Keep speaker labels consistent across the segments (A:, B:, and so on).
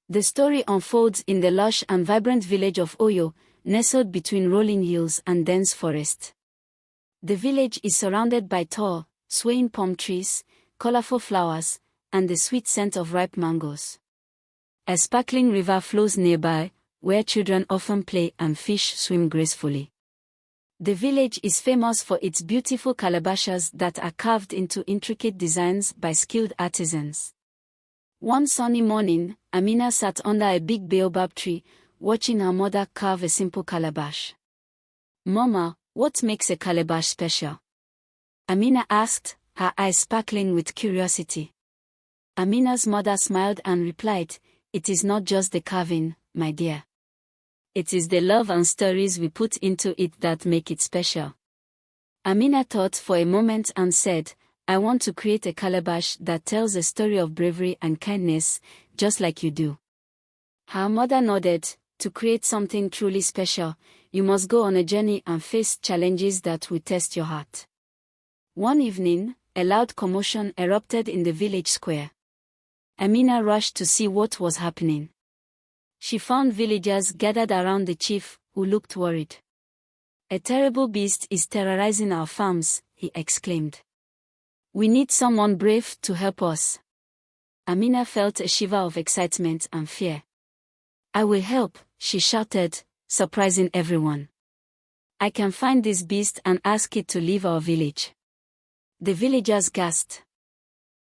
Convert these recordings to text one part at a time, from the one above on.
A: The story unfolds in the lush and vibrant village of Oyo, nestled between rolling hills and dense forest. The village is surrounded by tall, swaying palm trees, colorful flowers, and the sweet scent of ripe mangoes. A sparkling river flows nearby, where children often play and fish swim gracefully. The village is famous for its beautiful calabashes that are carved into intricate designs by skilled artisans. One sunny morning, Amina sat under a big baobab tree, watching her mother carve a simple calabash. "Mama, what makes a calabash special?" Amina asked, her eyes sparkling with curiosity. Amina's mother smiled and replied, "It is not just the carving, my dear. It is the love and stories we put into it that make it special." Amina thought for a moment and said, "I want to create a calabash that tells a story of bravery and kindness, just like you do." Her mother nodded. "To create something truly special, you must go on a journey and face challenges that will test your heart." One evening, a loud commotion erupted in the village square. Amina rushed to see what was happening. She found villagers gathered around the chief, who looked worried. "A terrible beast is terrorizing our farms," he exclaimed. "We need someone brave to help us." Amina felt a shiver of excitement and fear. "I will help," she shouted, surprising everyone. "I can find this beast and ask it to leave our village." The villagers gasped.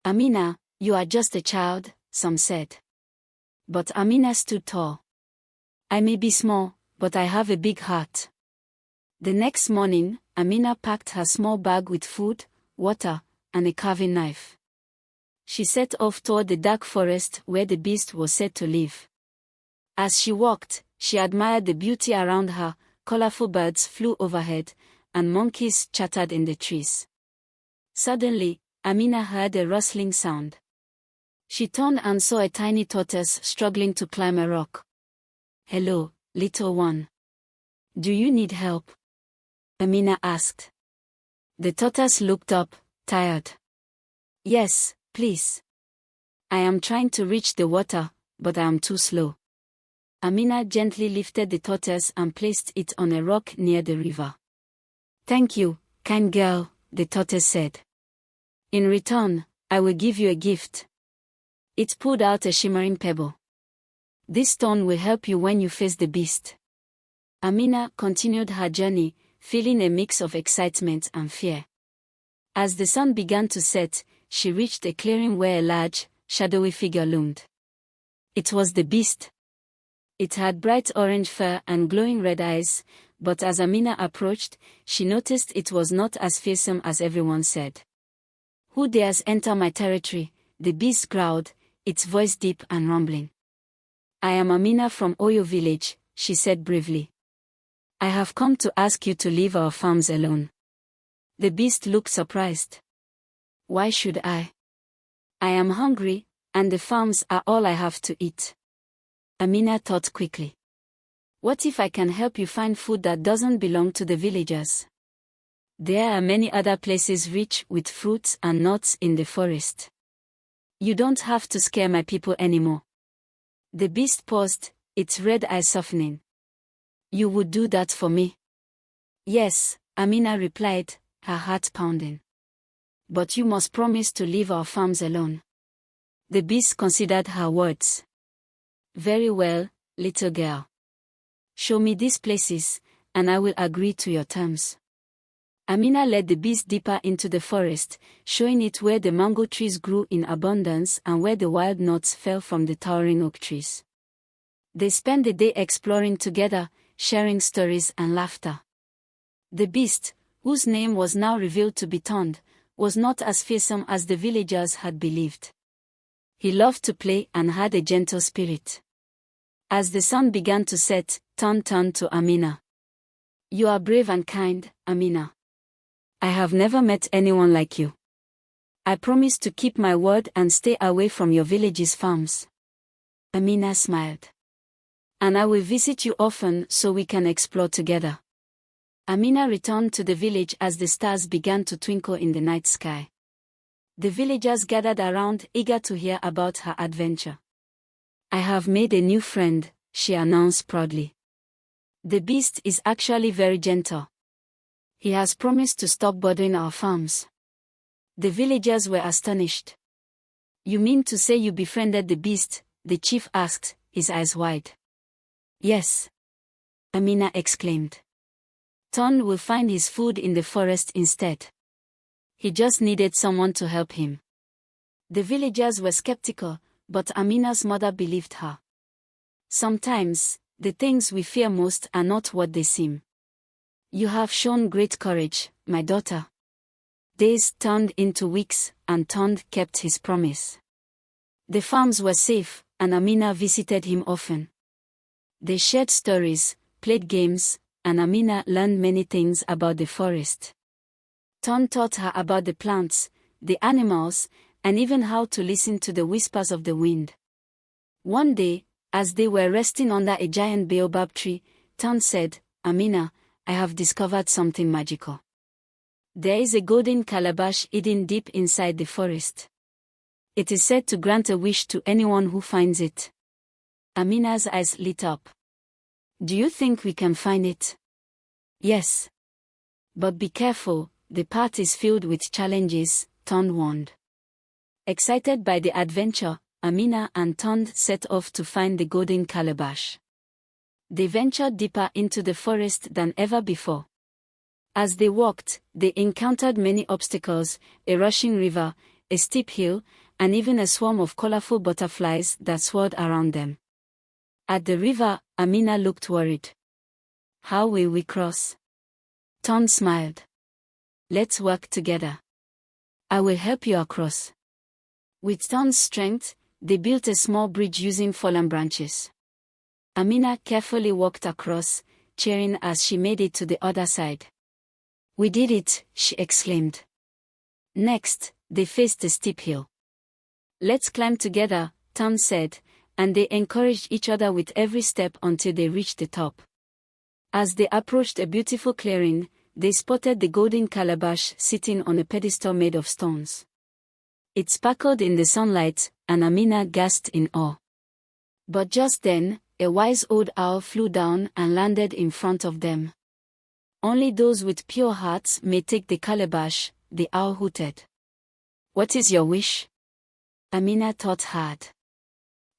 A: "Amina, you are just a child," some said. But Amina stood tall. "I may be small, but I have a big heart." The next morning, Amina packed her small bag with food, water, and a carving knife. She set off toward the dark forest where the beast was said to live. As she walked, she admired the beauty around her. Colorful birds flew overhead, and monkeys chattered in the trees. Suddenly, Amina heard a rustling sound. She turned and saw a tiny tortoise struggling to climb a rock. "Hello, little one. Do you need help?" Amina asked. The tortoise looked up, tired. "Yes, please. I am trying to reach the water, but I am too slow." Amina gently lifted the tortoise and placed it on a rock near the river. "Thank you, kind girl," the tortoise said. "In return, I will give you a gift." It pulled out a shimmering pebble. "This stone will help you when you face the beast." Amina continued her journey, feeling a mix of excitement and fear. As the sun began to set, she reached a clearing where a large, shadowy figure loomed. It was the beast. It had bright orange fur and glowing red eyes, but as Amina approached, she noticed it was not as fearsome as everyone said. "Who dares enter my territory?" the beast growled, its voice deep and rumbling. "I am Amina from Oyo village," she said bravely. "I have come to ask you to leave our farms alone." The beast looked surprised. "Why should I? I am hungry, and the farms are all I have to eat." Amina thought quickly. "What if I can help you find food that doesn't belong to the villagers? There are many other places rich with fruits and nuts in the forest. You don't have to scare my people anymore." The beast paused, its red eyes softening. "You would do that for me?" "Yes," Amina replied, her heart pounding. "But you must promise to leave our farms alone." The beast considered her words. "Very well, little girl. Show me these places, and I will agree to your terms." Amina led the beast deeper into the forest, showing it where the mango trees grew in abundance and where the wild nuts fell from the towering oak trees. They spent the day exploring together, sharing stories and laughter. The beast, whose name was now revealed to be Tunde, was not as fearsome as the villagers had believed. He loved to play and had a gentle spirit. As the sun began to set, Tunde turned to Amina. "You are brave and kind, Amina. I have never met anyone like you. I promise to keep my word and stay away from your village's farms." Amina smiled. "And I will visit you often so we can explore together." Amina returned to the village as the stars began to twinkle in the night sky. The villagers gathered around, eager to hear about her adventure. I have made a new friend, she announced proudly. The beast is actually very gentle. He has promised to stop bothering our farms. The villagers were astonished. You mean to say you befriended the beast? The chief asked, his eyes wide. Yes, Amina exclaimed. Tunde will find his food in the forest instead. He just needed someone to help him. The villagers were skeptical, but Amina's mother believed her. Sometimes, the things we fear most are not what they seem. You have shown great courage, my daughter. Days turned into weeks, and Tunde kept his promise. The farms were safe, and Amina visited him often. They shared stories, played games, and Amina learned many things about the forest. Tunde taught her about the plants, the animals, and even how to listen to the whispers of the wind. One day, as they were resting under a giant baobab tree, Tunde said, Amina, I have discovered something magical. There is a golden calabash hidden deep inside the forest. It is said to grant a wish to anyone who finds it. Amina's eyes lit up. Do you think we can find it? Yes. But be careful, the path is filled with challenges, Tunde warned. Excited by the adventure, Amina and Tunde set off to find the golden calabash. They ventured deeper into the forest than ever before. As they walked, they encountered many obstacles, a rushing river, a steep hill, and even a swarm of colorful butterflies that swirled around them. At the river, Amina looked worried. How will we cross? Tunde smiled. Let's work together. I will help you across. With Tunde's strength, they built a small bridge using fallen branches. Amina carefully walked across, cheering as she made it to the other side. We did it, she exclaimed. Next, they faced a steep hill. Let's climb together, Tunde said, and they encouraged each other with every step until they reached the top. As they approached a beautiful clearing, they spotted the golden calabash sitting on a pedestal made of stones. It sparkled in the sunlight, and Amina gasped in awe. But just then, a wise old owl flew down and landed in front of them. Only those with pure hearts may take the calabash, the owl hooted. What is your wish? Amina thought hard.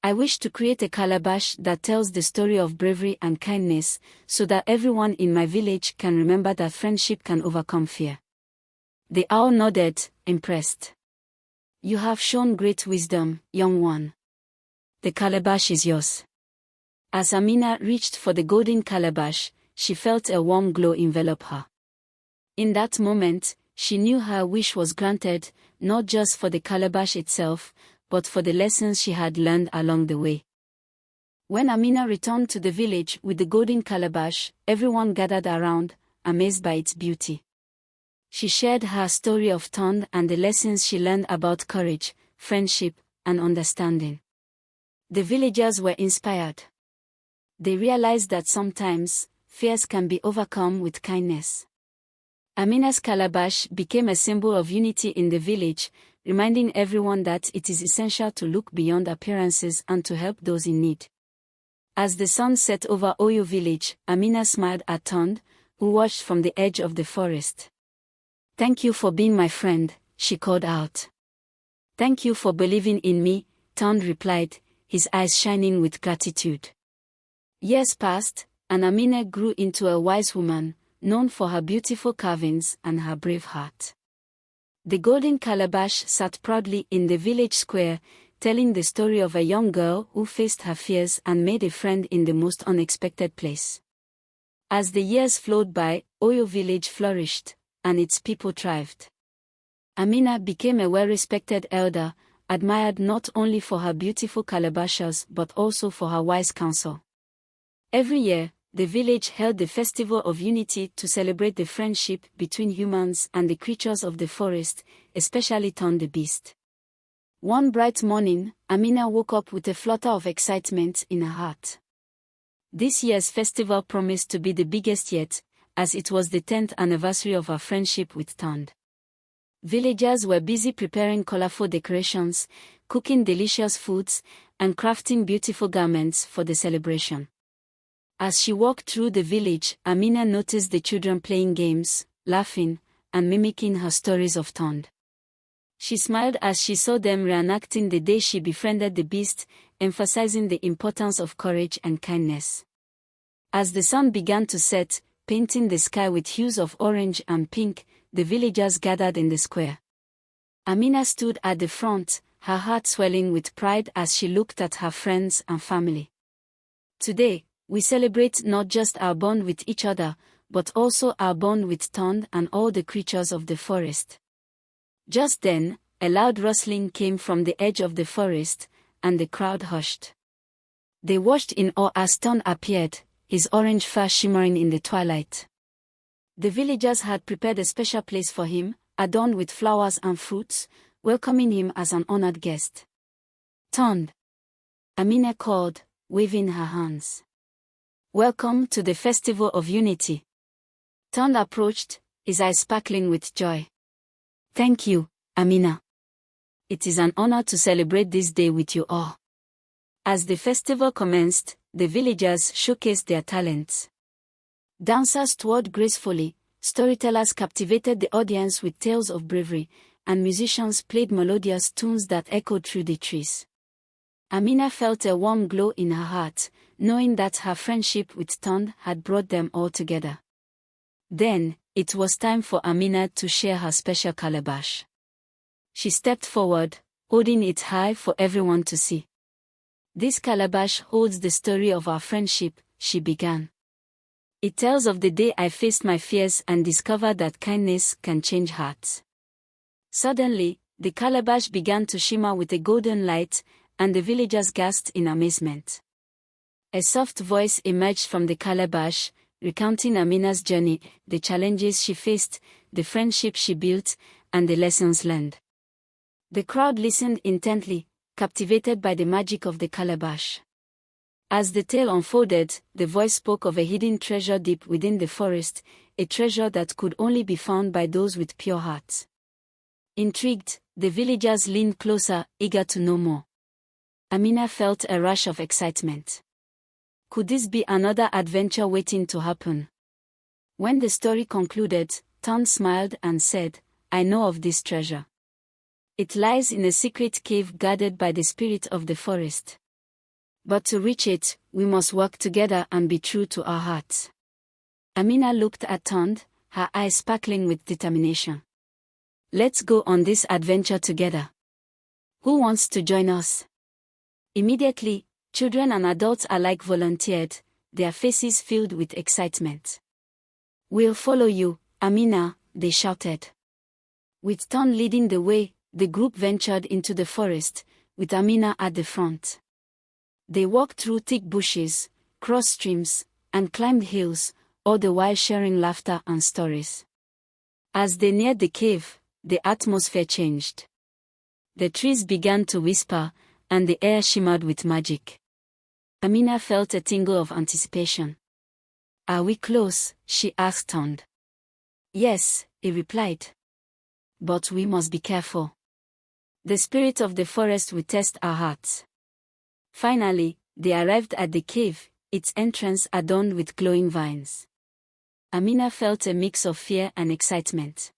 A: I wish to create a calabash that tells the story of bravery and kindness, so that everyone in my village can remember that friendship can overcome fear. The owl nodded, impressed. You have shown great wisdom, young one. The calabash is yours. As Amina reached for the golden calabash, she felt a warm glow envelop her. In that moment, she knew her wish was granted, not just for the calabash itself, but for the lessons she had learned along the way. When Amina returned to the village with the golden calabash, everyone gathered around, amazed by its beauty. She shared her story of Tunde and the lessons she learned about courage, friendship, and understanding. The villagers were inspired. They realized that sometimes, fears can be overcome with kindness. Amina's calabash became a symbol of unity in the village, reminding everyone that it is essential to look beyond appearances and to help those in need. As the sun set over Oyo village, Amina smiled at Tunde, who watched from the edge of the forest. Thank you for being my friend, she called out. Thank you for believing in me, Tunde replied, his eyes shining with gratitude. Years passed, and Amina grew into a wise woman, known for her beautiful carvings and her brave heart. The golden calabash sat proudly in the village square, telling the story of a young girl who faced her fears and made a friend in the most unexpected place. As the years flowed by, Oyo village flourished, and its people thrived. Amina became a well-respected elder, admired not only for her beautiful calabashes but also for her wise counsel. Every year, the village held the Festival of Unity to celebrate the friendship between humans and the creatures of the forest, especially Tunde the beast. One bright morning, Amina woke up with a flutter of excitement in her heart. This year's festival promised to be the biggest yet, as it was the 10th anniversary of her friendship with Tunde. Villagers were busy preparing colorful decorations, cooking delicious foods, and crafting beautiful garments for the celebration. As she walked through the village, Amina noticed the children playing games, laughing, and mimicking her stories of Tunde. She smiled as she saw them reenacting the day she befriended the beast, emphasizing the importance of courage and kindness. As the sun began to set, painting the sky with hues of orange and pink, the villagers gathered in the square. Amina stood at the front, her heart swelling with pride as she looked at her friends and family. Today, we celebrate not just our bond with each other, but also our bond with Tunde and all the creatures of the forest. Just then, a loud rustling came from the edge of the forest, and the crowd hushed. They watched in awe as Tunde appeared, his orange fur shimmering in the twilight. The villagers had prepared a special place for him, adorned with flowers and fruits, welcoming him as an honored guest. Tunde, Amina called, waving her hands. Welcome to the Festival of Unity. Tunde approached, his eyes sparkling with joy. Thank you, Amina. It is an honor to celebrate this day with you all. As the festival commenced, the villagers showcased their talents. Dancers twirled gracefully, storytellers captivated the audience with tales of bravery, and musicians played melodious tunes that echoed through the trees. Amina felt a warm glow in her heart, knowing that her friendship with Tunde had brought them all together. Then, it was time for Amina to share her special calabash. She stepped forward, holding it high for everyone to see. This calabash holds the story of our friendship, she began. It tells of the day I faced my fears and discovered that kindness can change hearts. Suddenly, the calabash began to shimmer with a golden light, and the villagers gasped in amazement. A soft voice emerged from the calabash, recounting Amina's journey, the challenges she faced, the friendship she built, and the lessons learned. The crowd listened intently, captivated by the magic of the calabash. As the tale unfolded, the voice spoke of a hidden treasure deep within the forest, a treasure that could only be found by those with pure hearts. Intrigued, the villagers leaned closer, eager to know more. Amina felt a rush of excitement. Could this be another adventure waiting to happen? When the story concluded, Tunde smiled and said, I know of this treasure. It lies in a secret cave guarded by the spirit of the forest. But to reach it, we must work together and be true to our hearts. Amina looked at Tunde, her eyes sparkling with determination. Let's go on this adventure together. Who wants to join us? Immediately, children and adults alike volunteered, their faces filled with excitement. We'll follow you, Amina, they shouted. With Tunde leading the way, the group ventured into the forest, with Amina at the front. They walked through thick bushes, crossed streams, and climbed hills, all the while sharing laughter and stories. As they neared the cave, the atmosphere changed. The trees began to whisper, and the air shimmered with magic. Amina felt a tingle of anticipation. Are we close? She asked Tunde. Yes, he replied. But we must be careful. The spirit of the forest will test our hearts. Finally, they arrived at the cave, its entrance adorned with glowing vines. Amina felt a mix of fear and excitement.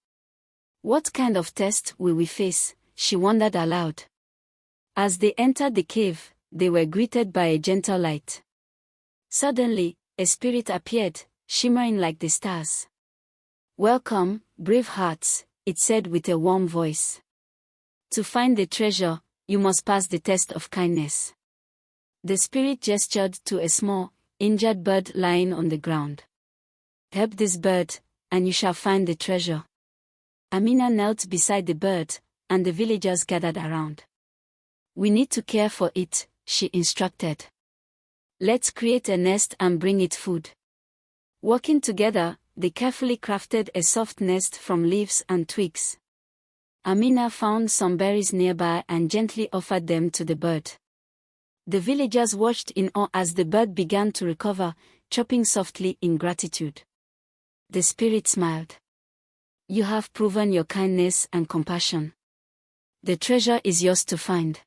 A: What kind of test will we face? She wondered aloud. As they entered the cave, they were greeted by a gentle light. Suddenly, a spirit appeared, shimmering like the stars. Welcome, brave hearts, it said with a warm voice. To find the treasure, you must pass the test of kindness. The spirit gestured to a small, injured bird lying on the ground. Help this bird, and you shall find the treasure. Amina knelt beside the bird, and the villagers gathered around. We need to care for it, she instructed. Let's create a nest and bring it food. Working together, they carefully crafted a soft nest from leaves and twigs. Amina found some berries nearby and gently offered them to the bird. The villagers watched in awe as the bird began to recover, chirping softly in gratitude. The spirit smiled. You have proven your kindness and compassion. The treasure is yours to find.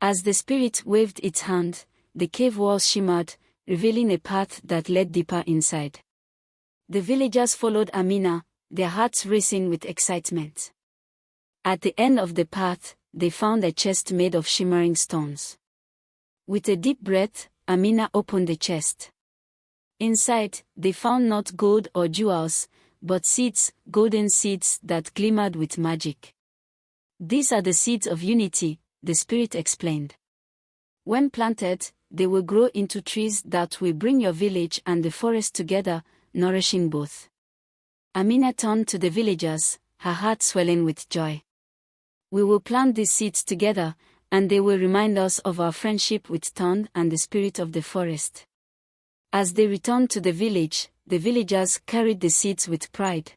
A: As the spirit waved its hand, the cave walls shimmered, revealing a path that led deeper inside. The villagers followed Amina, their hearts racing with excitement. At the end of the path, they found a chest made of shimmering stones. With a deep breath, Amina opened the chest. Inside, they found not gold or jewels, but seeds, golden seeds that glimmered with magic. These are the seeds of unity, the spirit explained. When planted, they will grow into trees that will bring your village and the forest together, nourishing both. Amina turned to the villagers, her heart swelling with joy. We will plant these seeds together, and they will remind us of our friendship with Tunde and the spirit of the forest. As they returned to the village, the villagers carried the seeds with pride.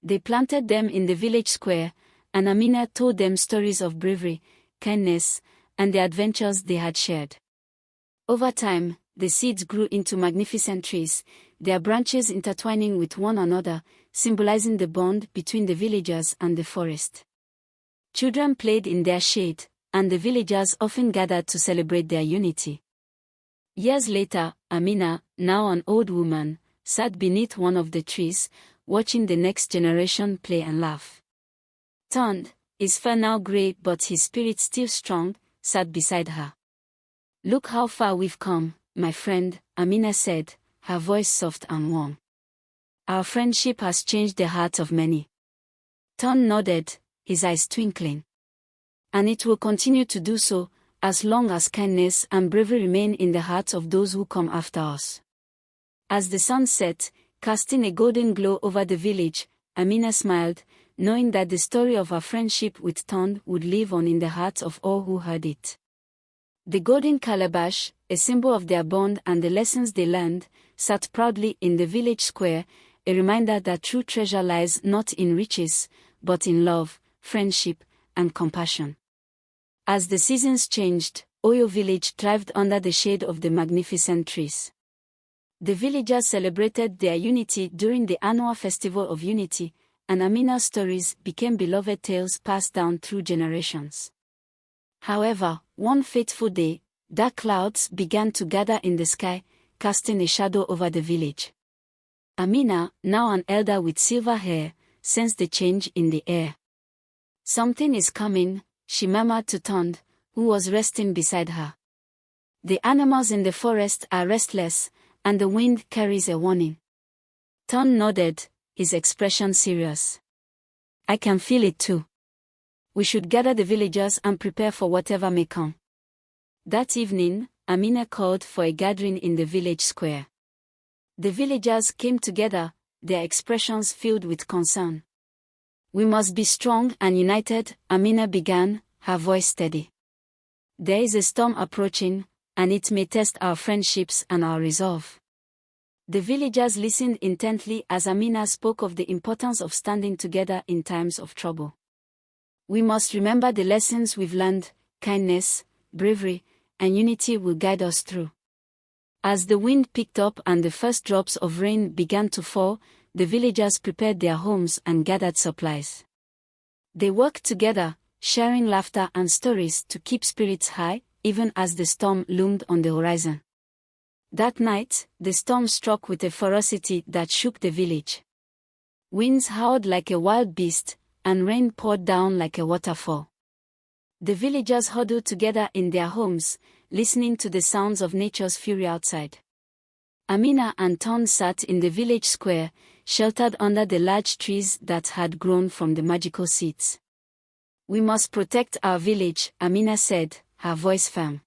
A: They planted them in the village square, and Amina told them stories of bravery, kindness, and the adventures they had shared. Over time, the seeds grew into magnificent trees, their branches intertwining with one another, symbolizing the bond between the villagers and the forest. Children played in their shade, and the villagers often gathered to celebrate their unity. Years later, Amina, now an old woman, sat beneath one of the trees, watching the next generation play and laugh. Tunde, his fur now grey but his spirit still strong, sat beside her. "Look how far we've come, my friend," Amina said, her voice soft and warm. "Our friendship has changed the hearts of many." Tunde nodded, his eyes twinkling. "And it will continue to do so, as long as kindness and bravery remain in the hearts of those who come after us." As the sun set, casting a golden glow over the village, Amina smiled, knowing that the story of her friendship with Tunde would live on in the hearts of all who heard it. The Golden Calabash, a symbol of their bond and the lessons they learned, sat proudly in the village square, a reminder that true treasure lies not in riches, but in love, friendship, and compassion. As the seasons changed, Oyo village thrived under the shade of the magnificent trees. The villagers celebrated their unity during the annual Festival of Unity, and Amina's stories became beloved tales passed down through generations. However, one fateful day, dark clouds began to gather in the sky, casting a shadow over the village. Amina, now an elder with silver hair, sensed the change in the air. "Something is coming," she murmured to Tunde, who was resting beside her. "The animals in the forest are restless, and the wind carries a warning." Tunde nodded, his expression serious. "I can feel it too. We should gather the villagers and prepare for whatever may come." That evening, Amina called for a gathering in the village square. The villagers came together, their expressions filled with concern. "We must be strong and united," Amina began, her voice steady. "There is a storm approaching, and it may test our friendships and our resolve." The villagers listened intently as Amina spoke of the importance of standing together in times of trouble. "We must remember the lessons we've learned: kindness, bravery, and unity will guide us through." As the wind picked up and the first drops of rain began to fall, the villagers prepared their homes and gathered supplies. They worked together, sharing laughter and stories to keep spirits high, even as the storm loomed on the horizon. That night, the storm struck with a ferocity that shook the village. Winds howled like a wild beast, and rain poured down like a waterfall. The villagers huddled together in their homes, listening to the sounds of nature's fury outside. Amina and Tunde sat in the village square, sheltered under the large trees that had grown from the magical seeds. "We must protect our village," Amina said, her voice firm.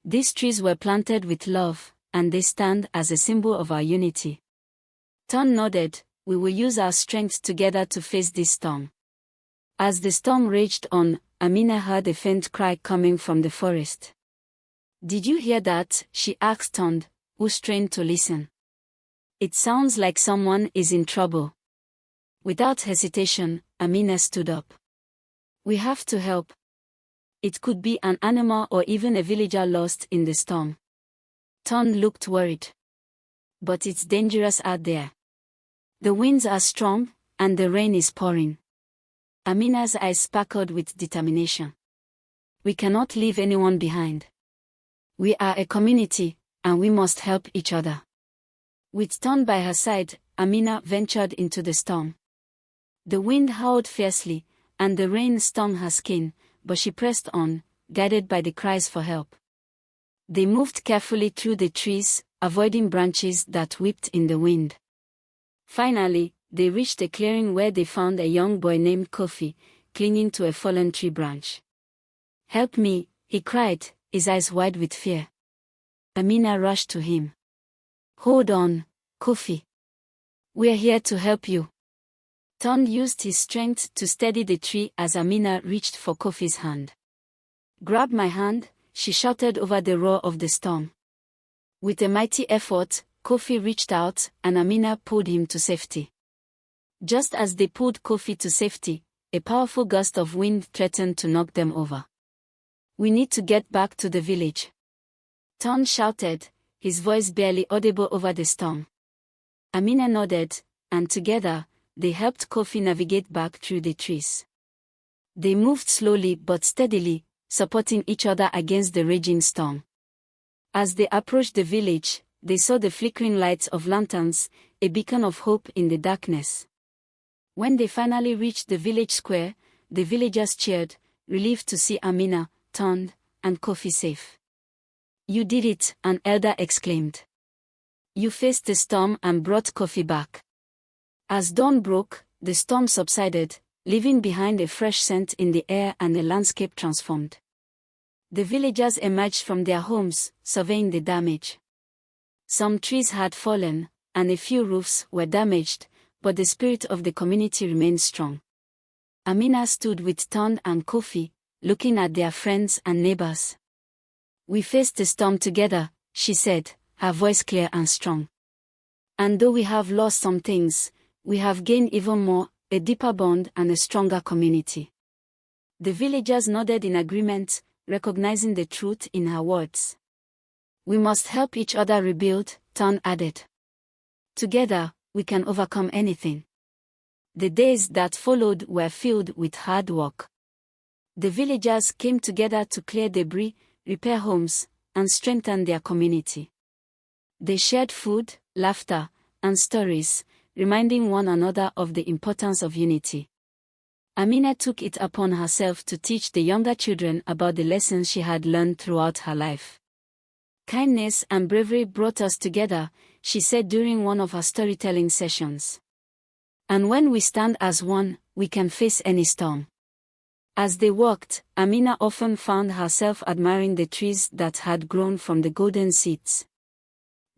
A: "These trees were planted with love, and they stand as a symbol of our unity." Tunde nodded, "We will use our strength together to face this storm." As the storm raged on, Amina heard a faint cry coming from the forest. "Did you hear that?" she asked Tunde, who strained to listen. "It sounds like someone is in trouble." Without hesitation, Amina stood up. "We have to help. It could be an animal or even a villager lost in the storm." Tunde looked worried. "But it's dangerous out there. The winds are strong, and the rain is pouring." Amina's eyes sparkled with determination. We cannot leave anyone behind. We are a community, and we must help each other. With Tunde by her side, Amina ventured into the storm. The wind howled fiercely, and the rain stung her skin, but she pressed on, guided by the cries for help. They moved carefully through the trees, avoiding branches that whipped in the wind. Finally, they reached a clearing where they found a young boy named Kofi, clinging to a fallen tree branch. "Help me," he cried, his eyes wide with fear. Amina rushed to him. "Hold on, Kofi. We're here to help you." Tunde used his strength to steady the tree as Amina reached for Kofi's hand. "Grab my hand," she shouted over the roar of the storm. With a mighty effort, Kofi reached out, and Amina pulled him to safety. Just as they pulled Kofi to safety, a powerful gust of wind threatened to knock them over. "We need to get back to the village," Tunde shouted, his voice barely audible over the storm. Amina nodded, and together, they helped Kofi navigate back through the trees. They moved slowly but steadily, supporting each other against the raging storm. As they approached the village, they saw the flickering lights of lanterns, a beacon of hope in the darkness. When they finally reached the village square, the villagers cheered, relieved to see Amina, Tunde, and Kofi safe. "You did it," an elder exclaimed. "You faced the storm and brought Kofi back." As dawn broke, the storm subsided, leaving behind a fresh scent in the air and the landscape transformed. The villagers emerged from their homes, surveying the damage. Some trees had fallen, and a few roofs were damaged, but the spirit of the community remained strong. Amina stood with Tunde and Kofi, looking at their friends and neighbors. "We faced the storm together," she said, her voice clear and strong. "And though we have lost some things, we have gained even more, a deeper bond and a stronger community." The villagers nodded in agreement, recognizing the truth in her words. "We must help each other rebuild," Tunde added. "Together, we can overcome anything." The days that followed were filled with hard work. The villagers came together to clear debris, repair homes, and strengthen their community. They shared food, laughter, and stories, reminding one another of the importance of unity. Amina took it upon herself to teach the younger children about the lessons she had learned throughout her life. "Kindness and bravery brought us together," she said during one of her storytelling sessions. "And when we stand as one, we can face any storm." As they walked, Amina often found herself admiring the trees that had grown from the golden seeds.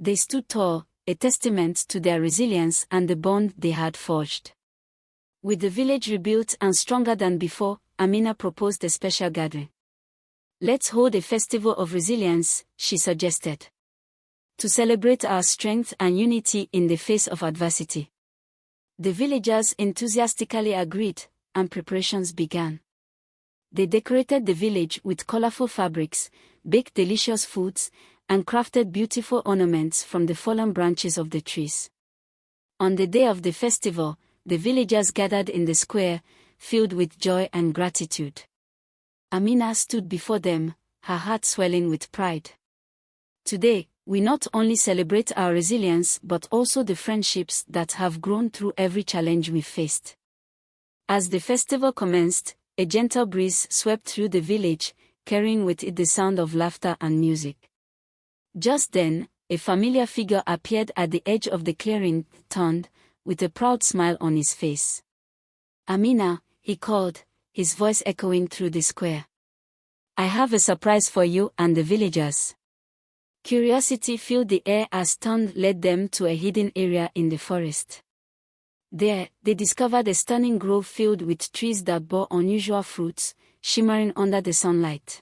A: They stood tall, a testament to their resilience and the bond they had forged. With the village rebuilt and stronger than before, Amina proposed a special gathering. "Let's hold a festival of resilience," she suggested, "to celebrate our strength and unity in the face of adversity." The villagers enthusiastically agreed, and preparations began. They decorated the village with colorful fabrics, baked delicious foods, and crafted beautiful ornaments from the fallen branches of the trees. On the day of the festival, the villagers gathered in the square, filled with joy and gratitude. Amina stood before them, her heart swelling with pride. "Today, we not only celebrate our resilience but also the friendships that have grown through every challenge we've faced." As the festival commenced, a gentle breeze swept through the village, carrying with it the sound of laughter and music. Just then, a familiar figure appeared at the edge of the clearing, Tunde, with a proud smile on his face. "Amina," he called, his voice echoing through the square. "I have a surprise for you and the villagers." Curiosity filled the air as Tunde led them to a hidden area in the forest. There, they discovered a stunning grove filled with trees that bore unusual fruits, shimmering under the sunlight.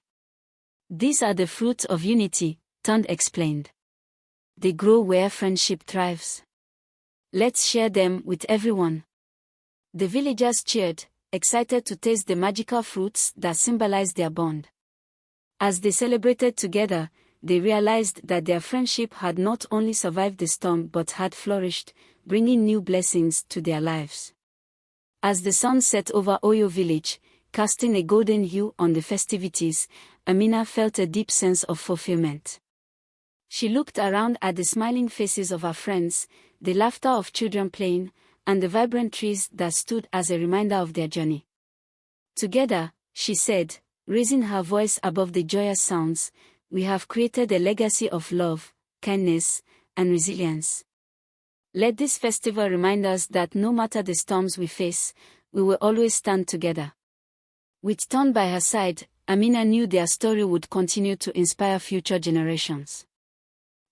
A: "These are the fruits of unity," Tunde explained. "They grow where friendship thrives. Let's share them with everyone." The villagers cheered, excited to taste the magical fruits that symbolized their bond. As they celebrated together, they realized that their friendship had not only survived the storm but had flourished, bringing new blessings to their lives. As the sun set over Oyo village, casting a golden hue on the festivities, Amina felt a deep sense of fulfillment. She looked around at the smiling faces of her friends, the laughter of children playing, and the vibrant trees that stood as a reminder of their journey. Together, she said, raising her voice above the joyous sounds, we have created a legacy of love, kindness, and resilience. Let this festival remind us that no matter the storms we face, we will always stand together. With Tunde by her side, Amina knew their story would continue to inspire future generations.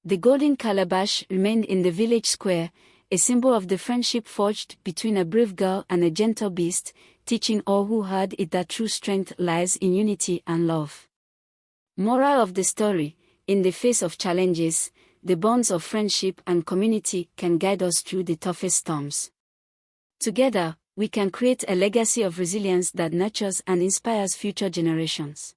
A: The Golden Calabash remained in the village square, a symbol of the friendship forged between a brave girl and a gentle beast, teaching all who heard it that true strength lies in unity and love. Moral of the story: in the face of challenges, the bonds of friendship and community can guide us through the toughest storms. Together, we can create a legacy of resilience that nurtures and inspires future generations.